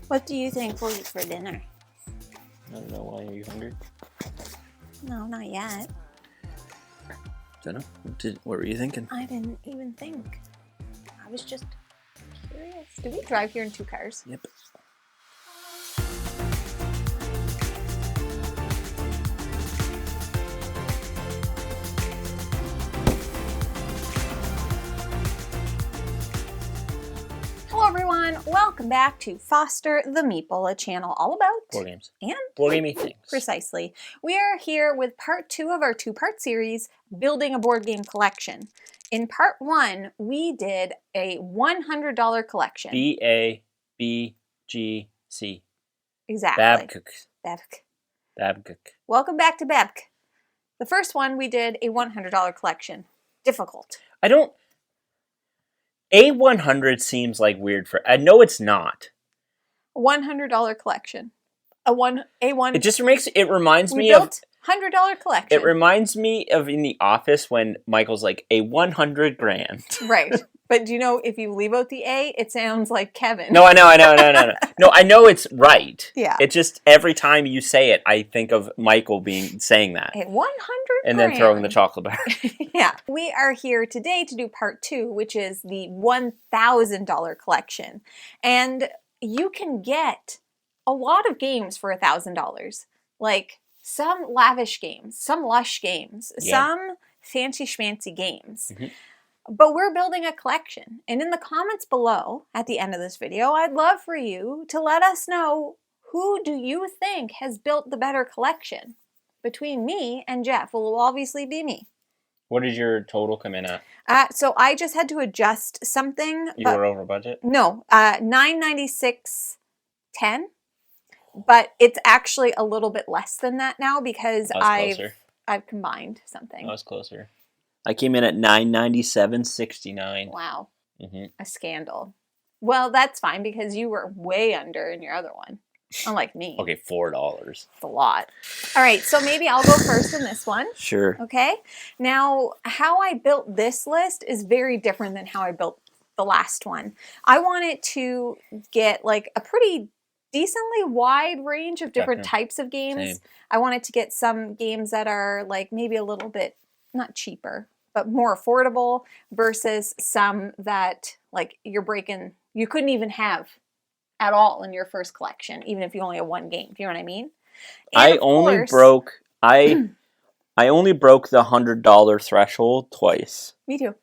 What do you think we'll eat for dinner? I don't know. Why are you hungry? No, not yet. Don't know. What were you thinking? I didn't even think. I was just curious. Did we drive here in 2 cars? Yep. Hello everyone, welcome back to Foster the Meeple, a channel all about Board games. And board gamey things. Precisely. We are here with part 2 of our 2-part series, Building a Board Game Collection. In part 1, we did a $100 collection. B-A-B-G-C. Exactly. Babcock. Welcome back to Babk. The first one, we did a $100 collection. Difficult. A100 seems like weird for... I know it's not. $100 collection. A1. It just reminds me of... of... $100 collection. It reminds me of in The Office when Michael's like, a 100 grand. Right. But do you know, if you leave out the A, it sounds like Kevin. No, I know. No, I know it's right. Yeah. It's just every time you say it, I think of Michael saying that. A 100 And then throwing the chocolate bar. Yeah. We are here today to do part 2, which is the $1,000 collection. And you can get a lot of games for $1,000. Like some lavish games, some lush games, some fancy schmancy games. Mm-hmm. But we're building a collection. And in the comments below, at the end of this video, I'd love for you to let us know, who do you think has built the better collection? Between me and Jeff. Well, it will obviously be me. What did your total come in at? So I just had to adjust something. You were over budget? No, $996.10. But it's actually a little bit less than that now because I've combined something. I was closer. I came in at $997.69. Wow. Mm-hmm. A scandal. Well, that's fine because you were way under in your other one. Unlike me. Okay, $4. It's a lot. All right, so maybe I'll go first in this one. Sure. Okay. Now, how I built this list is very different than how I built the last one. I wanted to get like a pretty decently wide range of different types of games. Same. I wanted to get some games that are like maybe a little bit, not cheaper, but more affordable versus some that like you couldn't even have at all in your first collection, even if you only have one game. Do you know what I mean? I only broke the $100 threshold twice. Me too.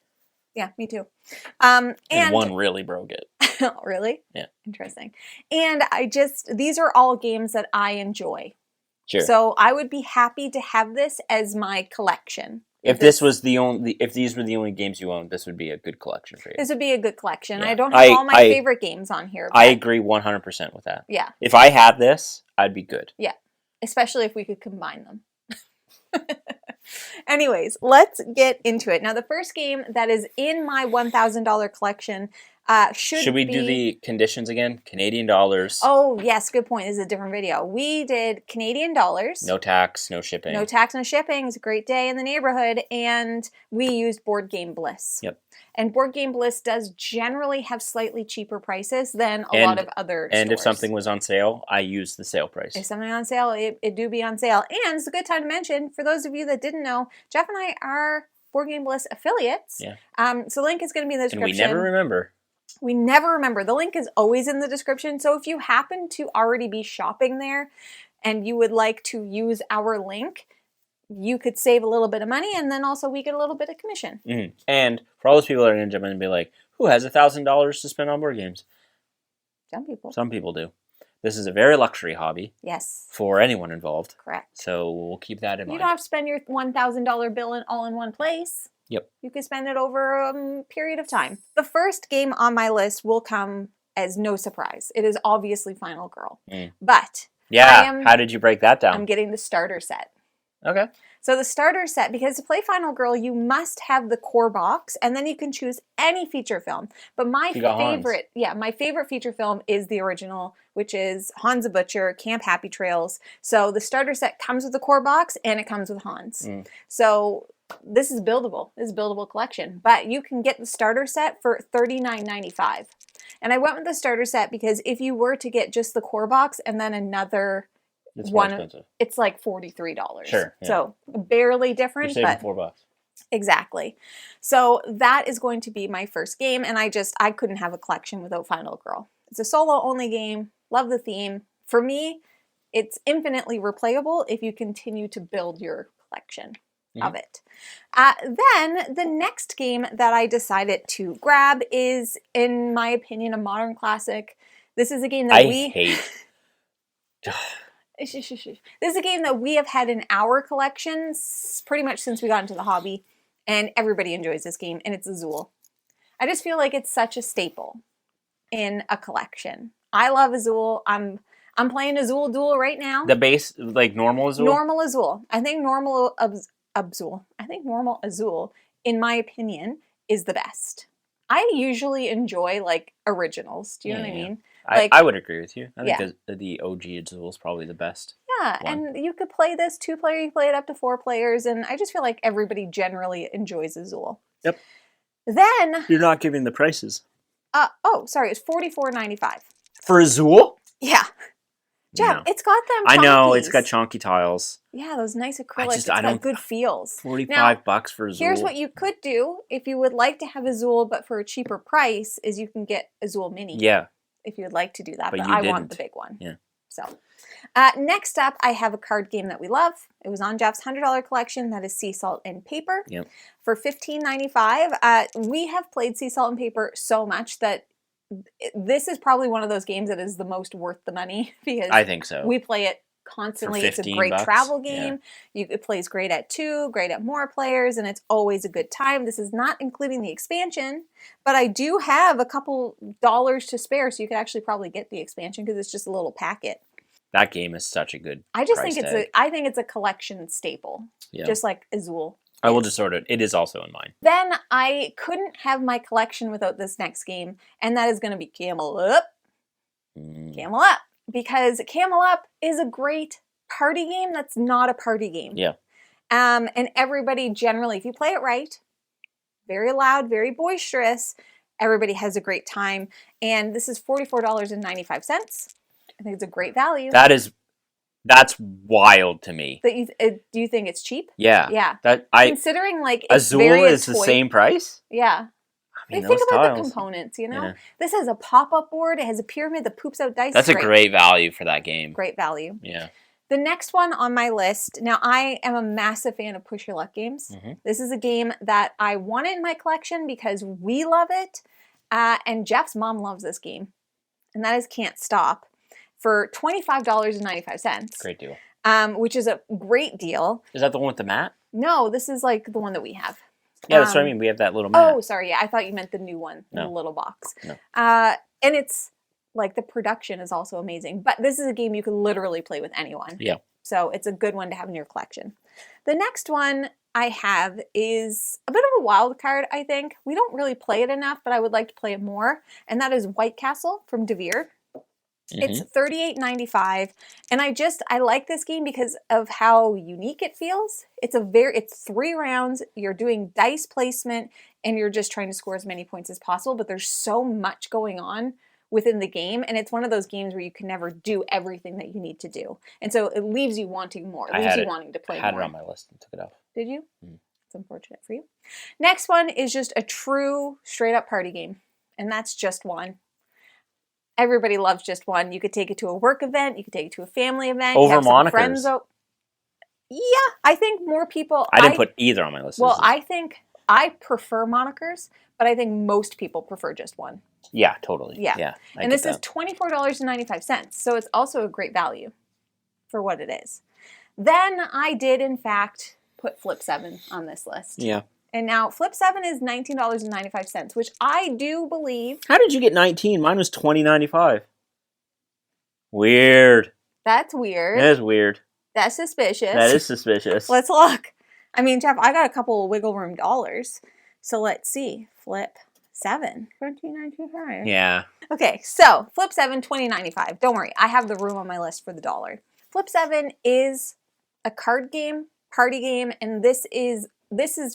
Yeah, me too. And one really broke it. Really? Yeah. Interesting. And these are all games that I enjoy. Sure. So I would be happy to have this as my collection. If these were the only games you owned, this would be a good collection for you. This would be a good collection. Yeah. I don't have all my favorite games on here. I agree 100% with that. Yeah. If I had this, I'd be good. Yeah. Especially if we could combine them. Anyways, let's get into it. Now, the first game that is in my $1,000 collection should we do the conditions again? Canadian dollars. Oh, yes. Good point. This is a different video. We did Canadian dollars. No tax, no shipping. No tax, no shipping. It's a great day in the neighborhood. And we used Board Game Bliss. Yep. And Board Game Bliss does generally have slightly cheaper prices than a lot of other stores. And if something was on sale, I used the sale price. If something on sale, it do be on sale. And it's a good time to mention, for those of you that didn't know, Jeff and I are Board Game Bliss affiliates. Yeah. So the link is going to be in the description. And we never remember. We never remember. The link is always in the description. So if you happen to already be shopping there and you would like to use our link, you could save a little bit of money, and then also we get a little bit of commission. Mm-hmm. And for all those people that are going to jump in and be like, who has $1,000 to spend on board games? Some people. Some people do. This is a very luxury hobby. Yes. For anyone involved. Correct. So we'll keep that in mind. You don't have to spend your $1,000 bill all in one place. Yep. You can spend it over a period of time. The first game on my list will come as no surprise. It is obviously Final Girl. But how did you break that down? I'm getting the starter set. Okay. So the starter set, because to play Final Girl, you must have the core box, and then you can choose any feature film. But my favorite feature film is the original, which is Hans the Butcher, Camp Happy Trails. So the starter set comes with the core box, and it comes with Hans. So this is buildable. This is a buildable collection. But you can get the starter set for $39.95. And I went with the starter set because if you were to get just the core box and then another It's more one, expensive. it's like $43. Sure. Yeah. So barely You're different, saving but $4. exactly. So that is going to be my first game, and I couldn't have a collection without Final Girl. It's a solo only game. Love the theme. For me, it's infinitely replayable if you continue to build your collection of it. Then the next game that I decided to grab is, in my opinion, a modern classic. This is a game that This is a game that we have had in our collections pretty much since we got into the hobby, and everybody enjoys this game, and it's Azul. I just feel like it's such a staple in a collection. I love Azul. I'm playing Azul Duel right now. The base, like normal Azul? Normal Azul. I think normal Azul, in my opinion, is the best. I usually enjoy like originals. Do you know what I mean? I would agree with you. I think the OG Azul is probably the best. Yeah, and you could play this 2-player, you play it up to 4 players, and I just feel like everybody generally enjoys Azul. Yep. Then you're not giving the prices. Sorry, it's $44.95. For Azul? Yeah. Jeff, it's got them. I know, it's got chonky tiles. Yeah, those nice acrylics. It's got good feels. $45 for Azul. Here's what you could do if you would like to have Azul, but for a cheaper price, is you can get Azul Mini. Yeah. If you would like to do that, but I want the big one. Yeah. So, next up, I have a card game that we love. It was on Jeff's $100 collection. That is Sea Salt and Paper. Yep. For $15.95. We have played Sea Salt and Paper so much that this is probably one of those games that is the most worth the money because I think so. We play it constantly. It's a great travel game. It plays great at 2, great at more players, and it's always a good time. This is not including the expansion, but I do have a couple dollars to spare, so you could actually probably get the expansion because it's just a little packet. That game is such a good. I think it's a collection staple, just like Azul. I will just sort it. It is also in mine. Then I couldn't have my collection without this next game, and that is going to be Camel Up. Camel Up. Because Camel Up is a great party game that's not a party game. Yeah. And everybody generally, if you play it right, very loud, very boisterous, everybody has a great time. And this is $44.95. I think it's a great value. That's wild to me. Do you think it's cheap? Yeah. Yeah. Considering like Azul is the same price? Yeah. I mean, think about the components, you know? Yeah. This has a pop-up board. It has a pyramid that poops out dice. That's a great value for that game. Great value. Yeah. The next one on my list, now I am a massive fan of Push Your Luck games. This is a game that I wanted in my collection because we love it, and Jeff's mom loves this game, and that is Can't Stop for $25.95. Great deal. Which is a great deal. Is that the one with the mat? No, this is like the one that we have. Yeah, that's what I mean. We have that little mat. Oh, sorry. Yeah, I thought you meant the new one in the little box. No. And it's like the production is also amazing. But this is a game you can literally play with anyone. Yeah. So it's a good one to have in your collection. The next one I have is a bit of a wild card, I think. We don't really play it enough, but I would like to play it more. And that is White Castle from De Beer. It's $38.95, and I like this game because of how unique it feels. It's 3 rounds. You're doing dice placement, and you're just trying to score as many points as possible. But there's so much going on within the game, and it's one of those games where you can never do everything that you need to do, and so it leaves you wanting more. It leaves you wanting to play more. I had it on my list and took it off. Did you? It's unfortunate for you. Next one is just a true, straight-up party game, and that's Just One. Everybody loves Just One. You could take it to a work event. You could take it to a family event. Over monikers. Yeah, I think more people... I didn't put either on my list. Well, I think I prefer monikers, but I think most people prefer Just One. Yeah, totally. Yeah. And this is $24.95, so it's also a great value for what it is. Then I did, in fact, put Flip 7 on this list. Yeah. And now Flip 7 is $19.95, which I do believe... How did you get 19? Mine was $20.95. Weird. That's weird. That is weird. That's suspicious. That is suspicious. Let's look. I mean, Jeff, I got a couple of wiggle room dollars. So let's see. Flip 7. $14.95. Yeah. Okay, so Flip 7, $20.95. Don't worry. I have the room on my list for the dollar. Flip 7 is a card game, party game, and this is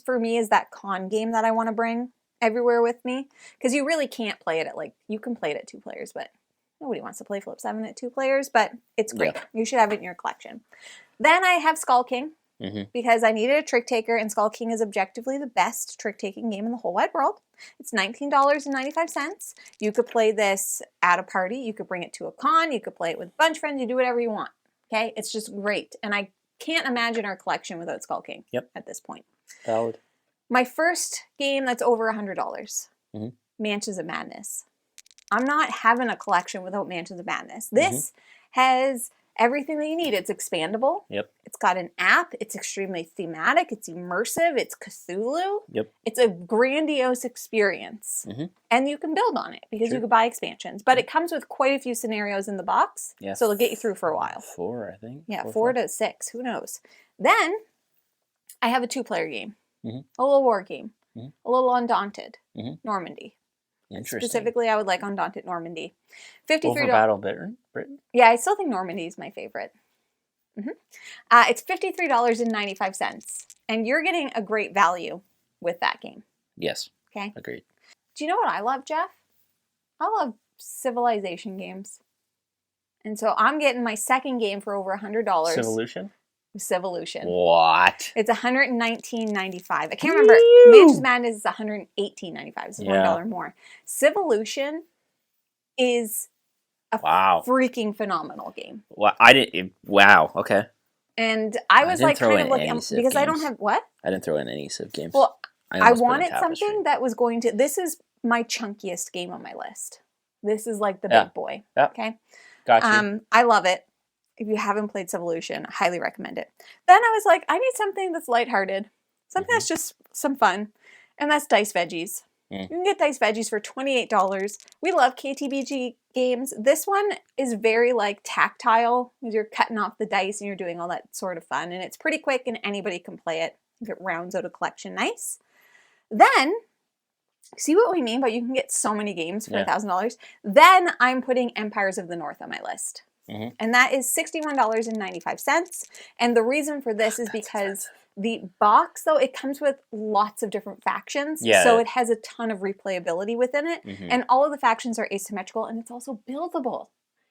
for me is that con game that I want to bring. everywhere with me because you really can't play it at you can play it at 2 players, but nobody wants to play Flip 7 at 2 players, but it's great. Yeah. You should have it in your collection. Then I have Skull King because I needed a trick taker, and Skull King is objectively the best trick taking game in the whole wide world. It's $19.95. You could play this at a party. You could bring it to a con. You could play it with a bunch of friends. You do whatever you want. Okay? It's just great. And I can't imagine our collection without Skull King at this point. Valid. My first game that's over $100, Mansions of Madness. I'm not having a collection without Mansions of Madness. This has everything that you need. It's expandable. Yep. It's got an app. It's extremely thematic. It's immersive. It's Cthulhu. Yep. It's a grandiose experience. And you can build on it because you can buy expansions. But it comes with quite a few scenarios in the box. Yeah. So it'll get you through for a while. 4, I think. Yeah, 4 to 6. Who knows? Then I have a 2-player game. A little war game. A little Undaunted. Normandy. Interesting. Specifically, I would like Undaunted Normandy. $53. Over Battle Britain? Yeah, I still think Normandy is my favorite. It's $53.95. And you're getting a great value with that game. Yes. Okay. Agreed. Do you know what I love, Jeff? I love civilization games. And so I'm getting my second game for over $100. Civolution. What? It's $119.95. I can't remember. Mansions of Madness is $118.95. It's $1 more. Civolution is a freaking phenomenal game. Well, I didn't. Wow. Okay. And I was like kind of looking because I don't have what? I didn't throw in any Civ games. Well, I wanted something that was going to. This is my chunkiest game on my list. This is like the big boy. Yep. Okay. Gotcha. I love it. If you haven't played Civolution, I highly recommend it. Then I was like, I need something that's lighthearted. Something that's just some fun. And that's Dice Veggies. You can get Dice Veggies for $28. We love KTBG games. This one is very like tactile. You're cutting off the dice and you're doing all that sort of fun. And it's pretty quick and anybody can play it. It rounds out a collection nice. Then, see what we mean by you can get so many games for $1,000? Then I'm putting Empires of the North on my list. And that is $61.95. And the reason for this is because the box, though, it comes with lots of different factions. Yeah. So it has a ton of replayability within it. And all of the factions are asymmetrical. And it's also buildable.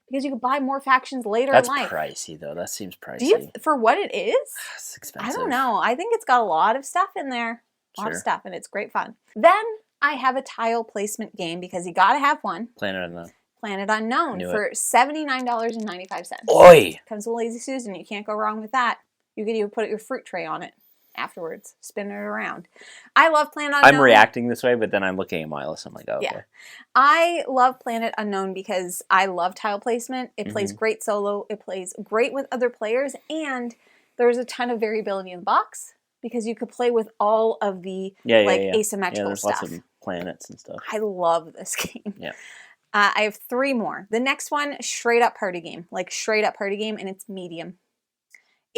Because you can buy more factions later in life. That's pricey, though. That seems pricey. Do you, for what it is? It's expensive. I don't know. I think it's got a lot of stuff in there. A lot of stuff. And it's great fun. Then I have a tile placement game because you got to have one. Planet Unknown for $79.95. Oi! Comes with Lazy Susan. You can't go wrong with that. You can even put your fruit tray on it afterwards. Spin it around. I love Planet Unknown. I'm reacting this way, but then I'm looking at my list. I'm like, oh, okay. Yeah. I love Planet Unknown because I love tile placement. It plays great solo. It plays great with other players. And there's a ton of variability in the box because you could play with all of the asymmetrical stuff. Lots of planets and stuff. I love this game. Yeah. I have 3 more. The next one, straight up party game. Like straight up party game, and it's medium.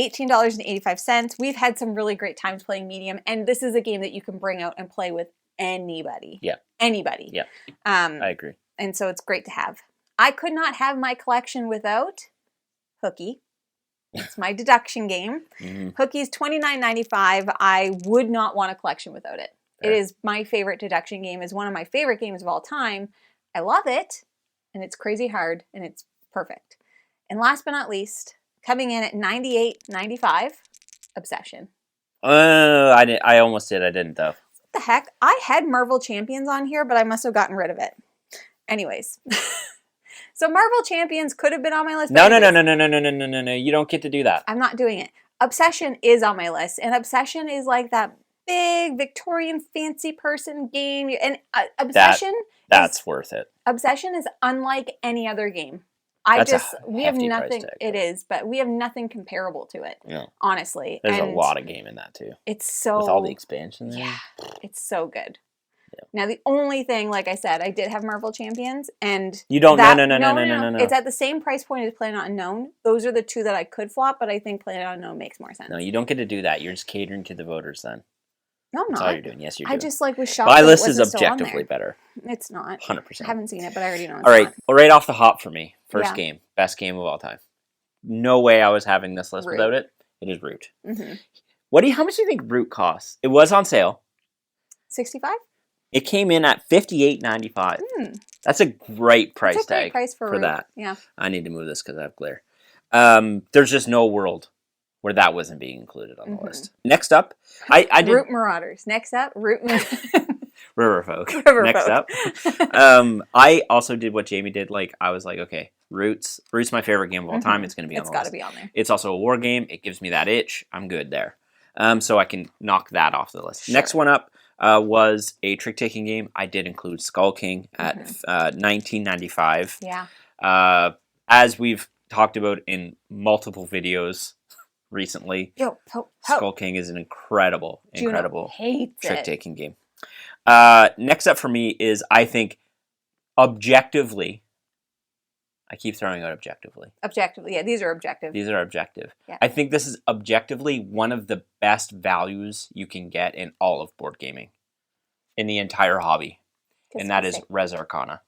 $18.85. We've had some really great times playing medium, and this is a game that you can bring out and play with anybody. Yeah. Anybody. Yeah. I agree. And so it's great to have. I could not have my collection without Hooky. It's my deduction game. Hooky's $29.95. I would not want a collection without it. It is my favorite deduction game. It's one of my favorite games of all time. I love it, and it's crazy hard, and it's perfect. And last but not least, coming in at $98.95, Obsession. I almost did. I didn't, though. What the heck? I had Marvel Champions on here, but I must have gotten rid of it. Anyways. So Marvel Champions could have been on my list. No. You don't get to do that. I'm not doing it. Obsession is on my list, and Obsession is like that big Victorian fancy person game. And Obsession... That's worth it. Obsession is unlike any other game. We have nothing. It is, but we have nothing comparable to it. Yeah. Honestly, there's a lot of game in that too. It's so with all the expansions. Yeah, it's so good. Yeah. Now the only thing, like I said, I did have Marvel Champions, and you don't. No. It's at the same price point as Planet Unknown. Those are the 2 that I could flop, but I think Planet Unknown makes more sense. No, you don't get to do that. You're just catering to the voters then. No, I'm not. That's all you're doing. Yes, you're doing. I just was shocked. My list is objectively better. It's not. 100%. I haven't seen it, but I already know it's all right. not. Well, right off the hop for me. First game. Best game of all time. No way I was having this list without it. It is Root. How much do you think Root costs? It was on sale. $65? It came in at $58.95. That's a great price That's a great tag price for Root. that. Yeah. I need to move this because I have glare. There's just no world where that wasn't being included on the list. Next up, I did... Root Marauders. Next up, Root... Riverfolk. Riverfolk. Next up. I also did what Jamie did. Like, I was like, okay, Root's my favorite game of all time. It's going to be on the list. It's got to be on there. It's also a war game. It gives me that itch. I'm good there. So I can knock that off the list. Sure. Next one up was a trick-taking game. I did include Skull King at $19.95. Yeah. As we've talked about in multiple videos recently, Skull King is an incredible trick-taking game. Next up for me is, I think, objectively, I keep throwing out objectively. Objectively, yeah, these are objective. These are objective. Yeah. I think this is objectively one of the best values you can get in all of board gaming, in the entire hobby, and that is Res Arcana.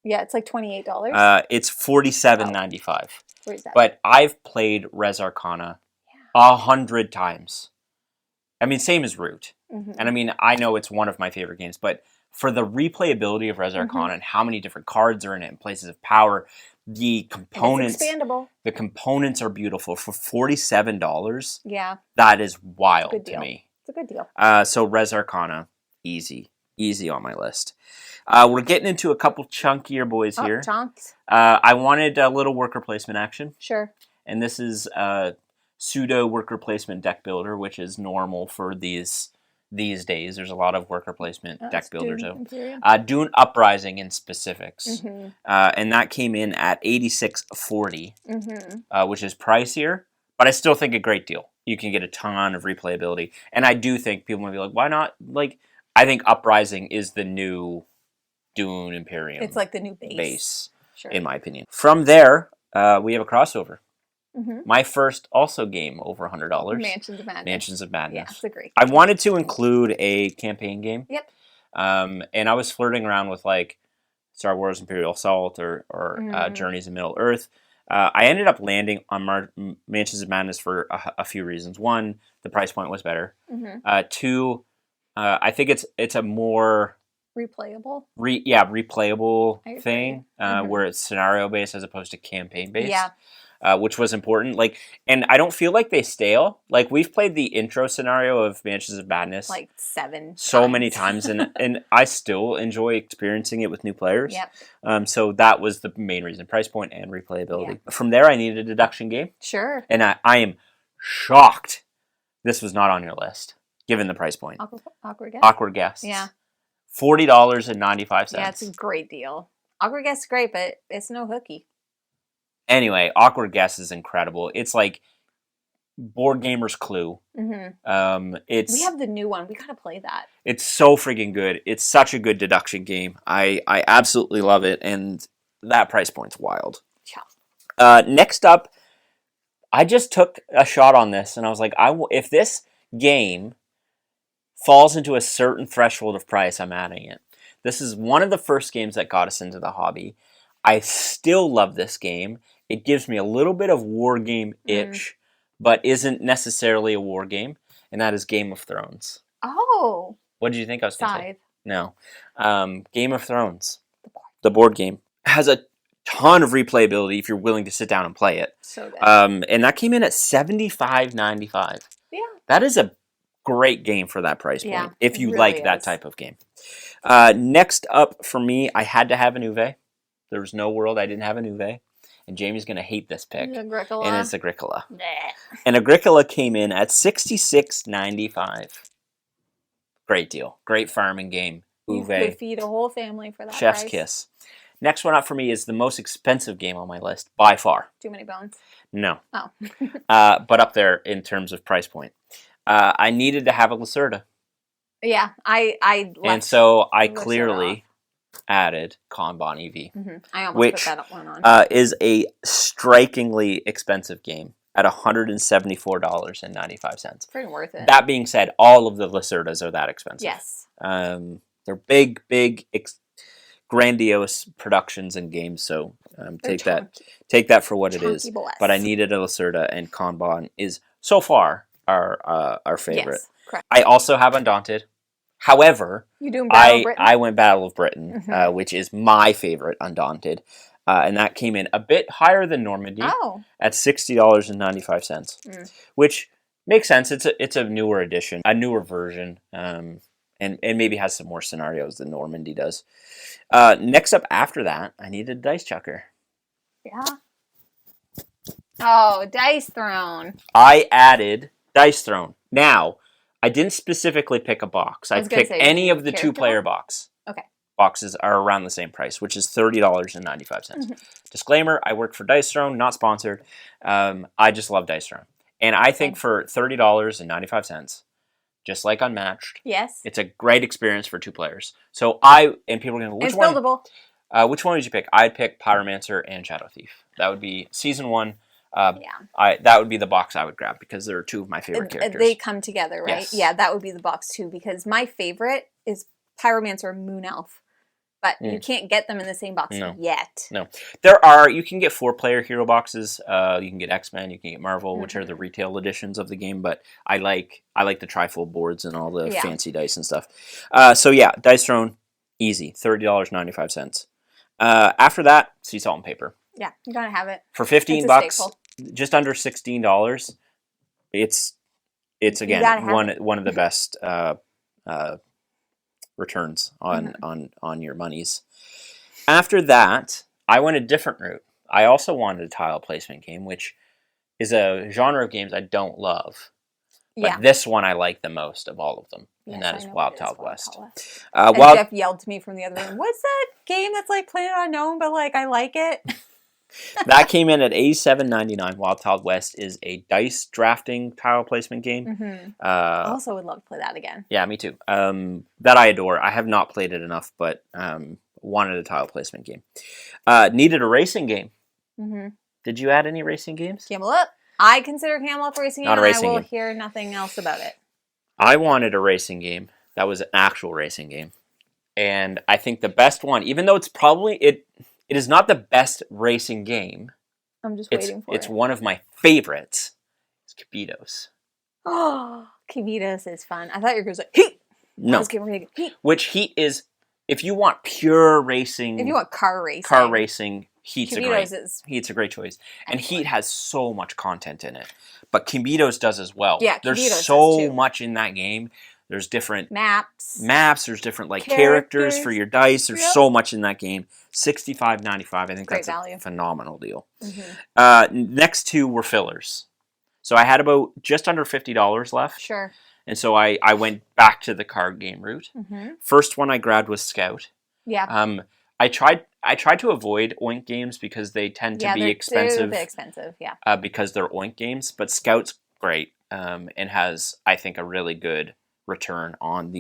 Yeah, it's like $28. It's $47.95. Where's that? But I've played Res Arcana 100 times. I mean, same as Root. And I mean, I know it's one of my favorite games, but for the replayability of Res Arcana and how many different cards are in it and places of power, the components... It's expandable. The components are beautiful. For $47, yeah, that is wild to me. It's a good deal. So Res Arcana, easy on my list. We're getting into a couple chunkier boys here. Chunks. I wanted a little worker placement action. Sure. And this is pseudo worker placement deck builder, which is normal for these days. There's a lot of worker placement deck builders out. Dune Uprising in specifics. And that came in at $86.40, which is pricier, but I still think a great deal. You can get a ton of replayability. And I do think people might be like, why not? Like, I think Uprising is the new Dune Imperium. It's like the new base. Sure. In my opinion. From there, we have a crossover. My first also game over $100. Mansions of Madness. Mansions of Madness. Yeah, it's a great game. I wanted to include a campaign game. Yep. And I was flirting around with like Star Wars Imperial Assault or Journeys in Middle Earth. I ended up landing on Mansions of Madness for a few reasons. One, the price point was better. Two, I think it's a more replayable. Replayable thing where it's scenario based as opposed to campaign based. Yeah. Which was important. Like, and I don't feel like they stale. Like, we've played the intro scenario of Mansions of Madness like 7 so many times, and I still enjoy experiencing it with new players. Yep. So that was the main reason: price point and replayability. Yeah. From there, I needed a deduction game. Sure. And I am shocked this was not on your list, given the price point. Awkward Guess. Awkward Guess. Yeah. $40.95. Yeah, it's a great deal. Awkward Guess is great, but it's no hooky. Anyway, Awkward Guess is incredible. It's like Board Gamer's Clue. We have the new one. We gotta play that. It's so freaking good. It's such a good deduction game. I absolutely love it, and that price point's wild. Yeah. Next up, I just took a shot on this, and I was like, if this game falls into a certain threshold of price, I'm adding it. This is one of the first games that got us into the hobby. I still love this game. It gives me a little bit of war game itch, but isn't necessarily a war game, and that is Game of Thrones. Oh. What did you think I was going to say? No. Game of Thrones, the board game, has a ton of replayability if you're willing to sit down and play it. So good. And that came in at $75.95. Yeah. That is a great game for that price point, if you really like that type of game. Next up for me, I had to have an Uwe. There was no world I didn't have an Uwe. And Jamie's going to hate this pick. Agricola. And it's Agricola. And Agricola came in at $66.95. Great deal. Great farming game. You could feed a whole family for that Chef's price. kiss. Next one up for me is the most expensive game on my list, by far. Too Many Bones? No. Oh. But up there in terms of price point. I needed to have a Lacerda. Yeah, I left and so I Lacerda clearly added Kanban EV. I almost which, put that one on. Is a strikingly expensive game at $174.95. Pretty worth it. That being said, all of the Lacerdas are that expensive. Yes. They're big, grandiose productions and games, so take that for what it is. Boys. But I needed a Lacerda, and Kanban is so far our favorite. Yes, correct. I also have Undaunted. However, You doing Battle of Britain? I went Battle of Britain, which is my favorite Undaunted. And that came in a bit higher than Normandy at $60.95, which makes sense. It's a newer edition, a newer version, and maybe has some more scenarios than Normandy does. Next up after that, I needed a dice chucker. Yeah. Oh, Dice Throne. I added Dice Throne. Now, I didn't specifically pick a box. I picked any of the 2-player box. Okay. Boxes are around the same price, which is $30.95. Disclaimer, I work for Dice Throne, not sponsored. I just love Dice Throne. And I think for $30.95, just like Unmatched, yes, it's a great experience for 2 players. So people are going to go, it's buildable. Which one did you pick? I'd pick Pyromancer and Shadow Thief. That would be Season 1. That would be the box I would grab because they're 2 of my favorite characters. They come together, right? Yes. Yeah, that would be the box too because my favorite is Pyromancer Moon Elf. But you can't get them in the same box yet. No. You can get 4-player hero boxes. You can get X-Men, you can get Marvel, which are the retail editions of the game. But I like the trifold boards and all the fancy dice and stuff. Dice Throne, easy, $30.95. After that, sea salt and paper. Yeah, you gotta have it. For $15, just under $16, it's again one of the best returns on your monies. After that, I went a different route. I also wanted a tile placement game, which is a genre of games I don't love. But this one I like the most of all of them, and that is Wild Tiled West. Jeff yelled to me from the other room, "What's that game that's like Planet Unknown, but like I like it?" That came in at $87.99. Wild Tiled West is a dice drafting tile placement game. I also would love to play that again. Yeah, me too. That I adore. I have not played it enough, but wanted a tile placement game. Needed a racing game. Did you add any racing games? Camel Up. I consider Camel Up racing, Not a racing I will game. hear nothing else about it. I wanted a racing game that was an actual racing game, and I think the best one, even though it's probably it is not the best racing game. I'm just waiting for it. It's one of my favorites. It's Kibitos. Oh, Kibitos is fun. I thought you were going to say Heat. No. Heat. Which Heat is, if you want pure racing. If you want car racing. Heat's Kibitos Heat's a great choice. And Heat has so much content in it. But Kibitos does as well. Yeah, there's Kibitos so much in that game. There's different maps. There's different characters for your dice. There's so much in that game. $65.95. I think great that's value. A phenomenal deal. Next 2 were fillers. So I had about just under $50 left. Sure. And so I went back to the card game route. First one I grabbed was Scout. Yeah. I tried to avoid Oink games because they tend to be expensive. They're a bit expensive, yeah. Because they're Oink games, but Scout's great and has, I think, a really good return on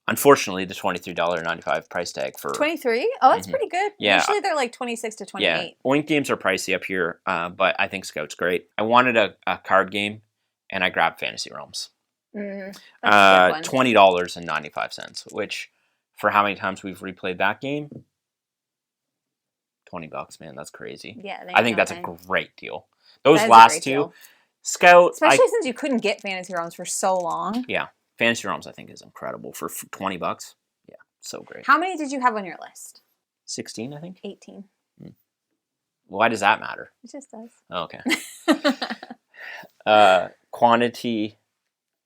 unfortunately, the $23.95 price tag for 23. Oh, that's pretty good. Yeah. Usually they're like 26 to 28. Yeah, Oink games are pricey up here, but I think Scout's great. I wanted a card game, and I grabbed Fantasy Realms. $20.95, which for how many times we've replayed that game, $20, man, that's crazy. Yeah, I think that's a great deal. Those last 2, Scout, especially since you couldn't get Fantasy Realms for so long. Yeah, Fantasy Realms I think is incredible for $20. Yeah, so great. How many did you have on your list? 16, I think. 18. Why does that matter? It just does. Oh, okay. Quantity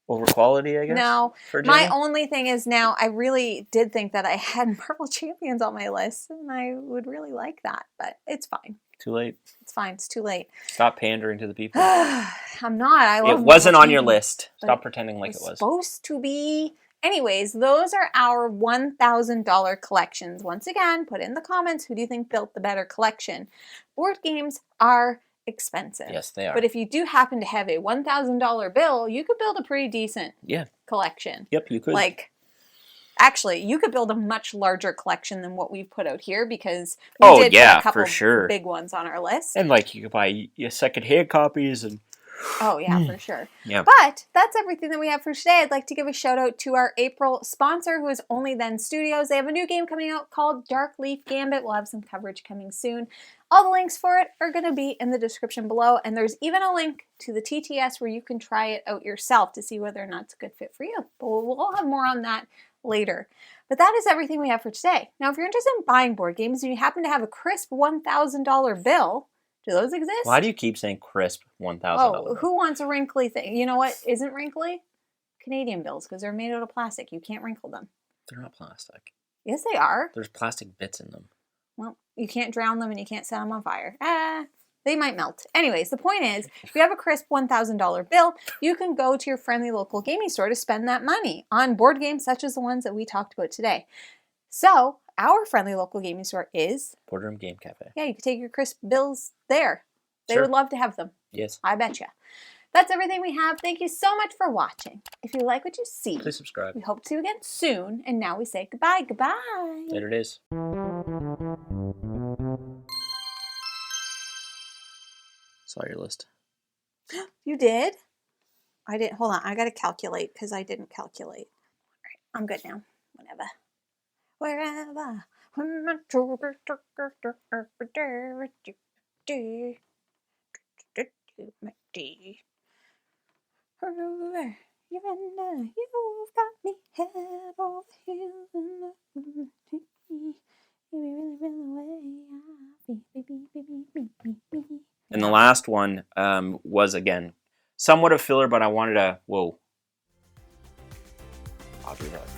over quality, I guess? No. My only thing is now I really did think that I had Marvel Champions on my list, and I would really like that, but it's fine. Too late. It's fine. It's too late. Stop pandering to the people. I'm not. I love it wasn't on your list. Stop pretending like it was. Supposed to be. Anyways, those are our $1,000 collections. Once again, put in the comments, who do you think built the better collection? Board games are expensive. Yes, they are. But if you do happen to have a $1,000 bill, you could build a pretty decent collection. Yep, you could. Actually, you could build a much larger collection than what we've put out here because we did put a couple big ones on our list. And you could buy your second-hand copies and... Oh, yeah, for sure. Yeah. But that's everything that we have for today. I'd like to give a shout out to our April sponsor, who is Only Then Studios. They have a new game coming out called Dark Leaf Gambit. We'll have some coverage coming soon. All the links for it are going to be in the description below, and there's even a link to the TTS where you can try it out yourself to see whether or not it's a good fit for you. But we'll have more on that later. But that is everything we have for today. Now, if you're interested in buying board games and you happen to have a crisp $1,000 bill, do those exist? Why do you keep saying crisp $1,000? Oh, who wants a wrinkly thing? You know what isn't wrinkly? Canadian bills, because they're made out of plastic. You can't wrinkle them. They're not plastic. Yes, they are. There's plastic bits in them. Well, you can't drown them and you can't set them on fire. They might melt. Anyways, the point is, if you have a crisp $1,000 bill, you can go to your friendly local gaming store to spend that money on board games such as the ones that we talked about today. So, our friendly local gaming store is... Boardroom Game Cafe. Yeah, you can take your crisp bills there. They Sure. would love to have them. Yes. I bet you. That's everything we have. Thank you so much for watching. If you like what you see, Please subscribe. we hope to see you again soon. And now we say goodbye. Goodbye. Later it is. Saw your list. You did? I didn't. Hold on. I got to calculate because I didn't calculate. All right. I'm good now. Whenever. Wherever. You've got me head over heels And the last one was, again, somewhat a filler, but I wanted to... Whoa. I'll do that.